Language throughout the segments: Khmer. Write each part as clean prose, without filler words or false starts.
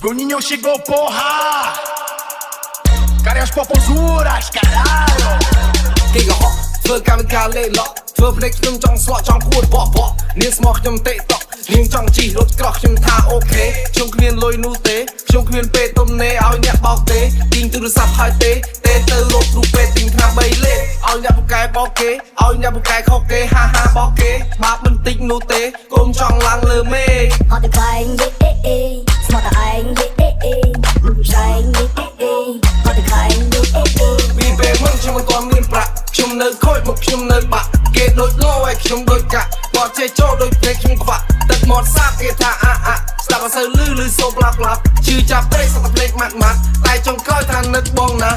Bruninho chegou, porra! Cara, as popozuras, caralho! គេកុហកធ្វើកម្មការលេឡក់ធ្វើភ្នែកខ្ញុំចង់ស្លក់ចង់គួតបបកនាងស្មោះខ្ញុំទេតក់នាងចង់ជីរត់ក្រោះខ្ញុំថាអូខេខ្ញុំគ្មានលុយនោះទេខ្ញុំគ្មានពេលទុំណេឲ្យអ្នកបោកទេទិញទូរស័ព្ទហើយទេទៅរកគ្រូពេទ្យទិញថ្នាំ3លេខឲ្យអ្នកពូកែបោកគេឲ្យអ្នកពូកែខុសគេហាហាបោកគេបាបមិនតិចនោះទេកុំចង់ឡើងលើមេអត់ទៅខ្លែងយេអេស្មោះតែឯងយេអេមិនឆ្លែងយេអេអត់ទៅខ្លែងយេអេពីពេលមុនខ្ញុំមិនទាន់មានប្រាក់ខ្ញុំនៅខូចមកខ្ញុំនៅបាក់គេដូចងោឲ្យខ្ញុំដូចកាក់គាត់ចេះចូលដូចភ្នែកខ្ញុំខ្វាក់ទឹកមាត់សាបគេថាស្ដាប់អត់សូវលឺសូមប្លាប់ជឿចាប់ពេកសត្វភ្នែកម៉ាត់តែចុងក្រោយថានឹកបងណា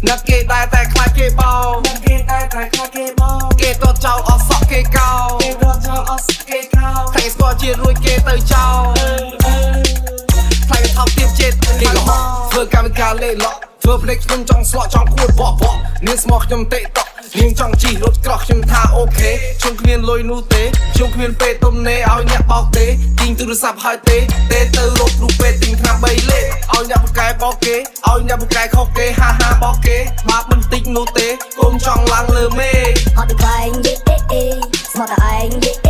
ណាត់គេដែរតែខ្លាចគេបោណាត់គេដែរតែខ្លាចគេបោគេតតចោលអស់សក់គេកោគេតតចោលអស់សក់គេកោតែស្គាល់ជារួចគេទៅចោលខ្លាចថោកទៀតចិត្តគេកុហកធ្វើកម្មការលេឡក់ធ្វើភ្នែកខ្ញុំចង់ស្លក់ចង់គួតបបកនាងស្មោះខ្ញុំទេតក់នាងចង់ជីរត់ក្រោះខ្ញុំថាអូខេខ្ញុំគ្មានលុយនោះទេខ្ញុំគ្មានពេលទុំណេឲ្យអ្នកបោកទេទិញទូរស័ព្ទហើយទេទៅរកគ្រូពេទ្យទិញថ្នាំ3លេខឲ្យអ្នកពូកែបោកគេឲ្យអ្នកពូកែខុសគេហាហាបោកគេបាបមិនតិចនោះទេកុំចង់ឡើងលើមេអត់ទៅខ្លែងយេអេស្មោះតែឯងយេ